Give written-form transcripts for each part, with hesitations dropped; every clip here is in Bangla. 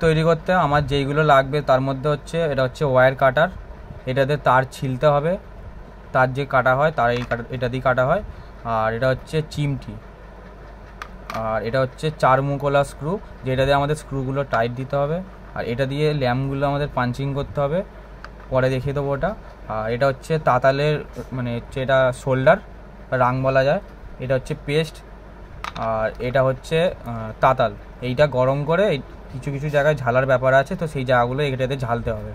তৈরি করতে আমার যেইগুলো লাগবে তার মধ্যে হচ্ছে এটা হচ্ছে ওয়্যার কাটার, এটাতে তার ছিলতে হবে, তার যে কাটা হয় তার এটা দিয়ে কাটা হয়। আর এটা হচ্ছে চিমটি, আর এটা হচ্ছে 4 মুখওয়ালা স্ক্রু, যেটা দিয়ে আমাদের স্ক্রুগুলো টাইট দিতে হবে। আর এটা দিয়ে ল্যাম্পগুলো আমাদের পাঞ্চিং করতে হবে, পরে দেখিয়ে দেবো ওটা। আর এটা হচ্ছে তাতালের মানে হচ্ছে এটা শোল্ডার রাং বলা যায়, এটা হচ্ছে পেস্ট, আর এটা হচ্ছে তাতাল। এইটা গরম করে কিছু কিছু জায়গায় ঝালার ব্যাপার আছে, তো সেই জায়গাগুলো এটাতে ঝালতে হবে।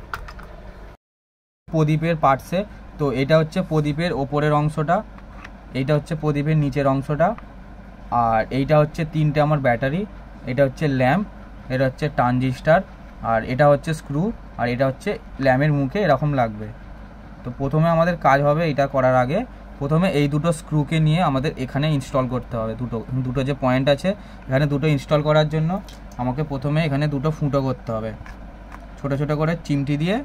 প্রদীপের পার্টসে তো এটা হচ্ছে প্রদীপের ওপরের অংশটা, এইটা হচ্ছে প্রদীপের নিচের অংশটা, আর এইটা হচ্ছে 3টে আমার ব্যাটারি, এটা হচ্ছে ল্যাম্প, এটা হচ্ছে ট্রানজিস্টার, আর এটা হচ্ছে স্ক্রু, আর এটা হচ্ছে ল্যাম্পের মুখে এরকম লাগবে। তো প্রথমে আমাদের কাজ হবে এটা করার আগে প্রথমে এই দুটো স্ক্রুকে নিয়ে আমাদের এখানে ইনস্টল করতে হবে। দুটো যে পয়েন্ট আছে এখানে দুটো ইনস্টল করার জন্য আমাকে প্রথমে এখানে দুটো ফুটো করতে হবে, ছোট ছোট করে চিমটি দিয়ে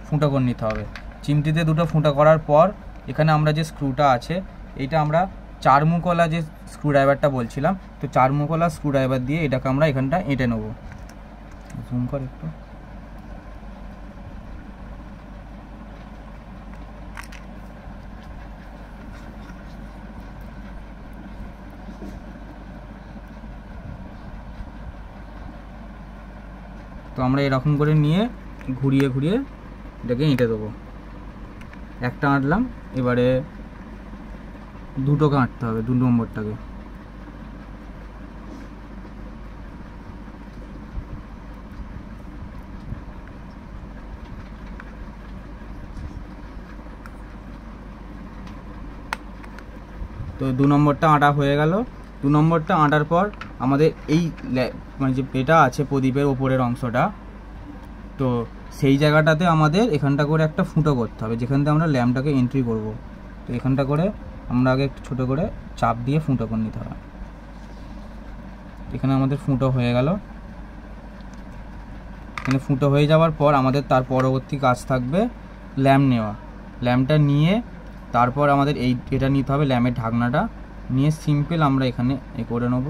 ফুটো করে নিতে হবে। চিমটি দিয়ে দুটো ফুটো করার পর এখানে আমরা যে স্ক্রুটা আছে এইটা আমরা 4 মুখওয়ালা যে স্ক্রুড্রাইভারটা বলছিলাম, তো 4 মুখওয়ালা স্ক্রুড্রাইভার দিয়ে এটাকে আমরা এখানটা এঁটে নেব। জুম কর একটু। তো আমরা এরকম করে নিয়ে ঘুরিয়ে ঘুরিয়ে এটাকে এঁটে দেবো। একটা আঁটলাম, এবারে দুটোকে আঁটতে হবে, 2 নম্বরটাকে। তো 2 নম্বরটা আঁটা হয়ে গেল। 2 নম্বরটা আঁটার পর আমাদের এই মানে যে এটা আছে প্রদীপের ওপরের অংশটা, তো সেই জায়গাটাতে আমাদের এখানটা করে একটা ফুটো করতে হবে, যেখান থেকে আমরা ল্যাম্পটাকে এন্ট্রি করব। তো এখানটা করে আমরা আগে একটু ছোটো করে চাপ দিয়ে ফুটো করে নিতে হবে। এখানে আমাদের ফুটো হয়ে গেল। এখানে ফুটো হয়ে যাওয়ার পর আমাদের তার পরবর্তী কাজ থাকবে ল্যাম্প নেওয়া। ল্যাম্পটা নিয়ে তারপর আমাদের এটা নিতে হবে, ল্যাম্পের ঢাকনাটা নিয়ে সিম্পল আমরা এখানে করে নেব।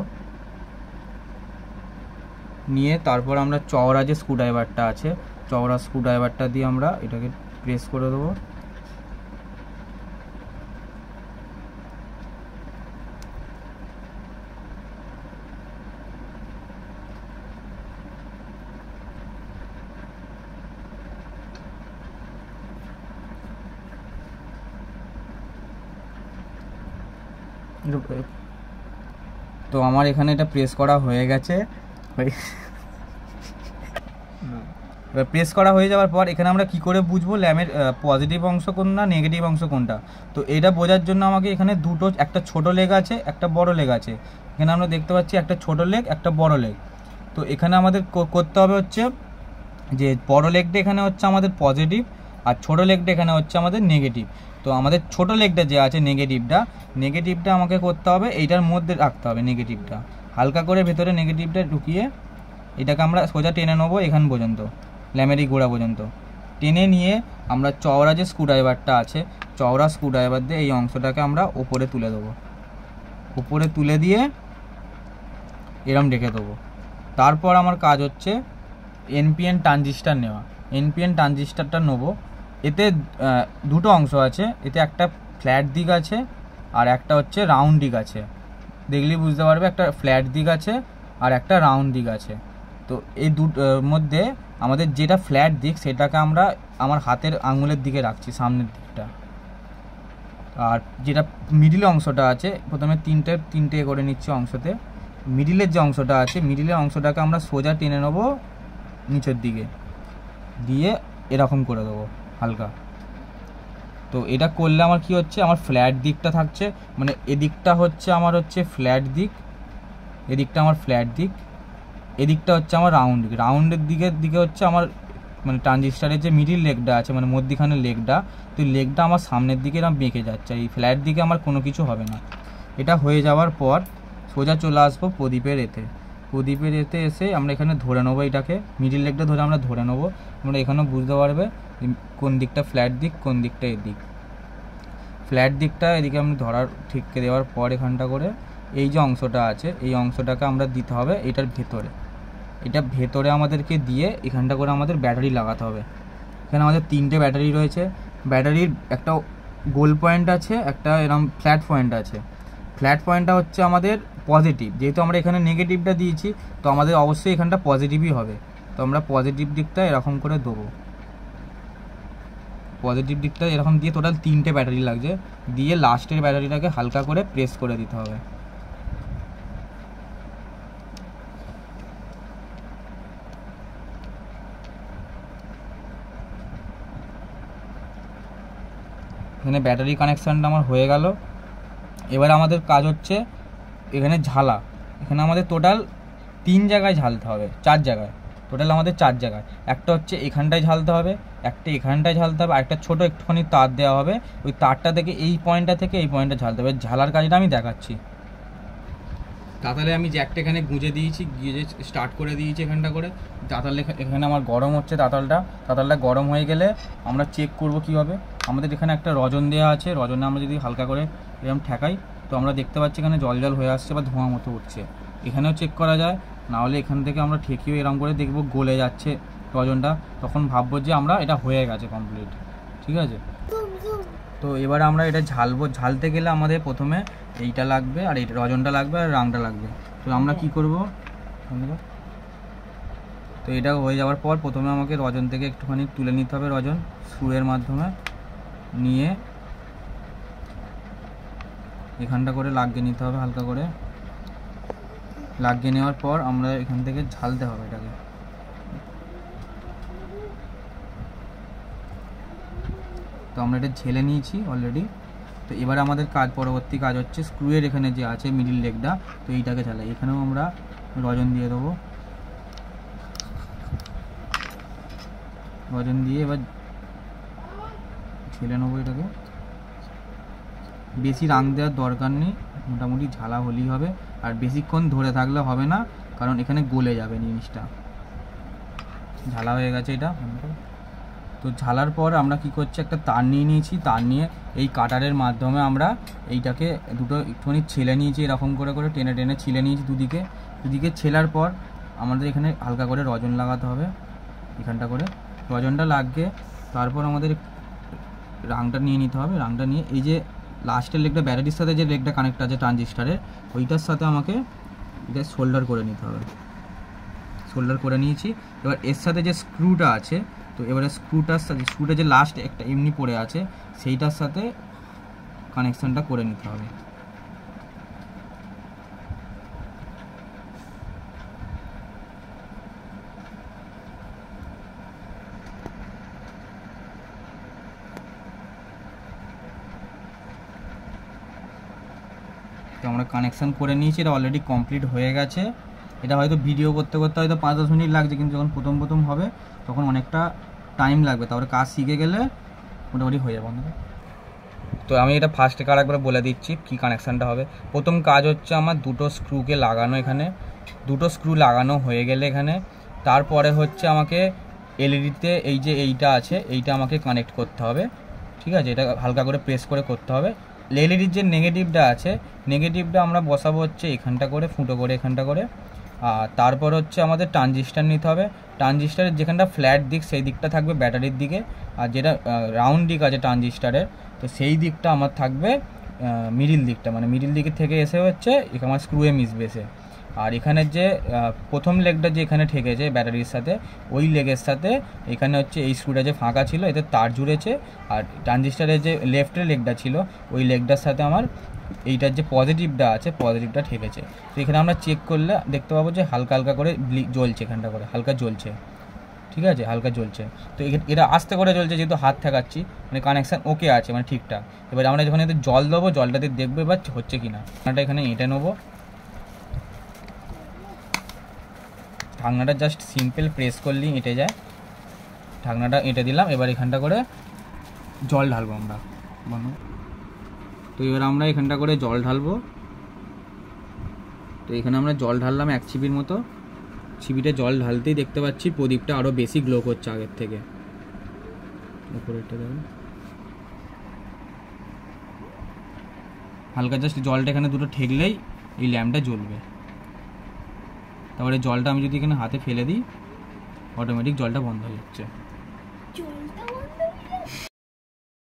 নিয়ে তারপর আমরা চওড়া যে স্ক্রুড্রাইভারটা আছে, চওড়া স্ক্রুড্রাইভারটা দিয়ে আমরা এটাকে প্রেস করে দেবো। তো আমার এখানে এটা প্রেস করা হয়ে গেছে। প্রেস করা হয়ে যাওয়ার পর এখানে আমরা কি করে বুঝবো ল্যাম্পের পজিটিভ অংশ কোনটা নেগেটিভ অংশ কোনটা? তো এটা বোঝার জন্য আমাকে এখানে একটা ছোট লেগ আছে, একটা বড় লেগ আছে। এখানে আমরা দেখতে পাচ্ছি একটা ছোট লেগ, একটা বড় লেগ। তো এখানে আমাদের করতে হবে হচ্ছে যে বড় লেগটা এখানে হচ্ছে আমাদের পজিটিভ, আর ছোট লেগটা এখানে হচ্ছে আমাদের নেগেটিভ। তো আমাদের ছোট লেগটা যে আছে নেগেটিভটা আমাকে করতে হবে এইটার মধ্যে রাখতে হবে। নেগেটিভটা হালকা করে ভেতরে নেগেটিভটা ঢুকিয়ে এটাকে আমরা সোজা টেনে নেবো এখান পর্যন্ত, ল্যামেরি গোড়া পর্যন্ত। টেনে নিয়ে আমরা চওড়া যে স্ক্রুড্রাইভারটা আছে, চওড়া স্ক্রুড্রাইভার দিয়ে এই অংশটাকে আমরা ওপরে তুলে দেবো। উপরে তুলে দিয়ে এরম রেখে দেবো। তারপর আমার কাজ হচ্ছে এনপিএন ট্রানজিস্টার নেওয়া। এনপিএন ট্রানজিস্টারটা নেবো। এতে দুটো অংশ আছে, এতে একটা ফ্ল্যাট দিক আছে আর একটা হচ্ছে রাউন্ড দিক আছে। দেখলেই বুঝতে পারবে একটা ফ্ল্যাট দিক আছে আর একটা রাউন্ড দিক আছে। তো এই দুটোর মধ্যে আমাদের যেটা ফ্ল্যাট দিক সেটাকে আমরা আমার হাতের আঙুলের দিকে রাখছি, সামনের দিকটা। আর যেটা মিডিল অংশটা আছে, প্রথমে তিনটে করে নিচ্ছি অংশতে। মিডিলের যে অংশটা আছে, মিডিলের অংশটাকে আমরা সোজা টেনে নেবো নিচের দিকে দিয়ে এরকম করে দেবো হালকা। তো এটা করলে আমার কি হচ্ছে, আমার ফ্ল্যাট দিকটা থাকছে, মানে এদিকটা হচ্ছে আমার হচ্ছে ফ্ল্যাট দিক, এদিকটা আমার ফ্ল্যাট দিক, এদিকটা হচ্ছে আমার রাউন্ড দিক। রাউন্ডের দিকে হচ্ছে আমার মানে ট্রানজিস্টারের যে মিডিল লেগটা আছে, মানে মধ্যিখানের লেগটা, তো লেগটা আমার সামনের দিকে এরকম বেঁকে যাচ্ছে, এই ফ্ল্যাট দিকে আমার কোনো কিছু হবে না। এটা হয়ে যাওয়ার পর সোজা চলে আসবো প্রদীপের এতে এসে আমরা এখানে ধরে নেবো এটাকে, মিডিল লেগটা ধরে আমরা ধরে নেবো। আমরা এখানেও বুঝতে পারবে কোন দিকটা ফ্ল্যাট দিক, কোন দিকটা এদিক। ফ্ল্যাট দিকটা এদিকে আমি ধরার ঠিককে দেওয়ার পর এখানটা করে এই যে অংশটা আছে এই অংশটাকে আমরা দিতে হবে এটার ভেতরে। এটা ভেতরে আমাদেরকে দিয়ে এখানটা করে আমাদের ব্যাটারি লাগাতে হবে। এখানে আমাদের 3টে ব্যাটারি রয়েছে। ব্যাটারির একটা গোল পয়েন্ট আছে, একটা এরকম ফ্ল্যাট পয়েন্ট আছে। ফ্ল্যাট পয়েন্টটা হচ্ছে আমাদের পজিটিভ, যেহেতু আমরা এখানে নেগেটিভটা দিয়েছি তো আমাদের অবশ্যই এখানটা পজিটিভই হবে। তো আমরা পজিটিভ দিকটা এরকম করে দেবো, পজিটিভ দিকটা এরকম দিয়ে টোটাল 3টে ব্যাটারি লাগছে, দিয়ে লাস্টের ব্যাটারিটাকে হালকা করে প্রেস করে দিতে হবে। এখানে ব্যাটারি কানেকশানটা আমার হয়ে গেল। এবার আমাদের কাজ হচ্ছে এখানে ঝালা। এখানে আমাদের টোটাল 3 জায়গায় ঝালতে হবে, 4 জায়গায়, টোটাল আমাদের 4 জায়গায়। একটা হচ্ছে এখানটায় ঝালতে হবে, একটা এখানটায় ঝালতে হবে, আর একটা ছোটো একটুখানি তার দেওয়া হবে, ওই তারটা থেকে এই পয়েন্টটা থেকে এই পয়েন্টটা ঝালতে হবে। ঝালার কাজটা আমি দেখাচ্ছি। তাতালে আমি জ্যাকটা এখানে গুঁজে দিয়েছি, গুঁজে স্টার্ট করে দিয়েছি এখানটা করে। তাতাল এখানে আমার গরম হচ্ছে, তাতালটা গরম হয়ে গেলে আমরা চেক করব কীভাবে। আমাদের এখানে একটা রজন দেওয়া আছে, রজনে আমরা যদি হালকা করে এরকম ঠেকাই তো আমরা দেখতে পাচ্ছি এখানে জল জল হয়ে আসছে বা ধোঁয়া মতো উঠছে। এখানেও চেক করা যায়, নাহলে এখান থেকে আমরা ঠেকিয়ে এরকম করে দেখবো গলে যাচ্ছে রজনটা, তখন ভাববো যে আমরা এটা হয়ে গেছে কমপ্লিট। ঠিক আছে, তো এবার আমরা এটা ঝালবো। ঝালতে গেলে আমাদের প্রথমে এইটা লাগবে, আর এই রজনটা লাগবে, আর রাংটা লাগবে। তো আমরা কি করব, তো এটা হয়ে যাওয়ার পর প্রথমে আমাকে রজন থেকে একটুখানি তুলে নিতে হবে, রজন স্ক্রুয়ের মাধ্যমে নিয়ে এখানটা করে লাগিয়ে নিতে হবে, হালকা করে লাগিয়ে নেওয়ার পর আমরা এখান থেকে ঝালতে হবে এটাকে। তো আমরা এটা ঝেলে নিয়েছি অলরেডি। তো এবার আমাদের পরবর্তী কাজ হচ্ছে স্ক্রুয়ের এখানে যে আছে মিডিল লেগটা, তো এইটাকে ঝালাই। এখানেও আমরা রজন দিয়ে দেবো, রজন দিয়ে এবার ঝেলে নেবো এটাকে। বেশি রাং দেওয়ার দরকার নেই, মোটামুটি ঝালা হলেই হবে, আর বেশিক্ষণ ধরে থাকলে হবে না, কারণ এখানে গলে যাবে জিনিসটা। ঝালা হয়ে গেছে এটা। তো ঝালার পর আমরা কি করছি, একটা তার নিয়ে নিয়েছি, তার নিয়ে এই কাটারের মাধ্যমে আমরা এইটাকে দুটো একটুখানি ছেলে নিয়েছি, এরকম করে করে টেনে টেনে ছিলে নিয়েছি দুদিকে ছেলার পর আমাদের এখানে হালকা করে রজন লাগাতে হবে, এখানটা করে রজনটা লাগিয়ে তারপর আমাদের রাংটা নিয়ে নিতে হবে। রাংটা নিয়ে এই যে লাস্টের লেগটা ব্যাটারির সাথে যে লেগটা কানেক্ট আছে ট্রানজিস্টারের, ওইটার সাথে আমাকে এটা শোল্ডার করে নিতে হবে। শোল্ডার করে নিয়েছি। এবার এর সাথে যে স্ক্রুটা আছে, তো এবারে স্ক্রুটা যে লাস্ট একটা এমনি পড়ে আছে সেইটার সাথে কানেকশানটা করে নিতে হবে। তো আমরা কানেকশান করে নিয়েছি, এটা অলরেডি কমপ্লিট হয়ে গেছে। এটা হয়তো ভিডিও করতে করতে হয়তো 5-10 মিনিট লাগছে, কিন্তু যখন প্রথম হবে তখন অনেকটা টাইম লাগবে, তারপরে কাজ শিখে গেলে মোটামুটি হয়ে যাবে। তো আমি এটা ফার্স্টে আরেকবার বলে দিচ্ছি কি কানেকশানটা হবে। প্রথম কাজ হচ্ছে আমার দুটো স্ক্রুকে লাগানো, এখানে দুটো স্ক্রু লাগানো হয়ে গেলে এখানে তারপরে হচ্ছে আমাকে এলইডিতে এই যে এইটা আছে এইটা আমাকে কানেক্ট করতে হবে। ঠিক আছে, এটা হালকা করে প্রেস করে করতে হবে। এলইডির যে নেগেটিভটা আছে, নেগেটিভটা আমরা বসাবো হচ্ছে এখানটা করে ফুটো করে এখানটা করে। আর তারপর হচ্ছে আমাদের ট্রানজিস্টার নিতে হবে। ট্রানজিস্টারের যেখানটা ফ্ল্যাট দিক সেই দিকটা থাকবে ব্যাটারির দিকে, আর যেটা রাউন্ড দিক আছে ট্রানজিস্টারের তো সেই দিকটা আমার থাকবে মিডিল দিকটা, মানে মিডিল দিকের থেকে এসে হচ্ছে আমার স্ক্রুয়ে মিশবে এসে। আর এখানের যে প্রথম লেগটা যে এখানে ঠেকেছে ব্যাটারির সাথে, ওই লেগের সাথে এখানে হচ্ছে এই স্ক্রুটা যে ফাঁকা ছিল এতে তার জুড়েছে, আর ট্রানজিস্টারের যে লেফটের লেগটা ছিল ওই লেগটার সাথে আমার এইটার যে পজিটিভটা আছে পজিটিভটা ঠেকেছে। তো এখানে আমরা চেক করলে দেখতে পাবো যে হালকা হালকা করে জ্বলছে, এখানটা করে হালকা জ্বলছে। ঠিক আছে, হালকা জ্বলছে। তো এটা আস্তে করে জ্বলছে যেহেতু হাত ঠেকাচ্ছি, মানে কানেকশান ওকে আছে, মানে ঠিকঠাক। এবার আমরা যখন এতে জল দেবো জলটাতে দেখবো এবার হচ্ছে কি না। ঢাকনাটা এখানে এঁটে নেবো, ঢাকনাটা জাস্ট সিম্পল প্রেস করলেই এঁটে যায়। ঢাকনাটা এঁটে দিলাম, এবার এখানটা করে জল ঢালবো আমরা। তো এবার আমরা এখানটা করে জল ঢালবো। তো এখানে আমরা জল ঢাললাম 1 ছিপির মতো। ছিপিটা জল ঢালতেই দেখতে পাচ্ছি প্রদীপটা আরও বেশি গ্লো করছে আগের থেকে। হালকা জাস্ট জলটা এখানে দুটো ঠেকলেই এই ল্যাম্পটা জ্বলবে। তারপরে জলটা আমি যদি এখানে হাতে ফেলে দিই অটোমেটিক জলটা বন্ধ হয়ে যাচ্ছে। জলটা বন্ধ হয়ে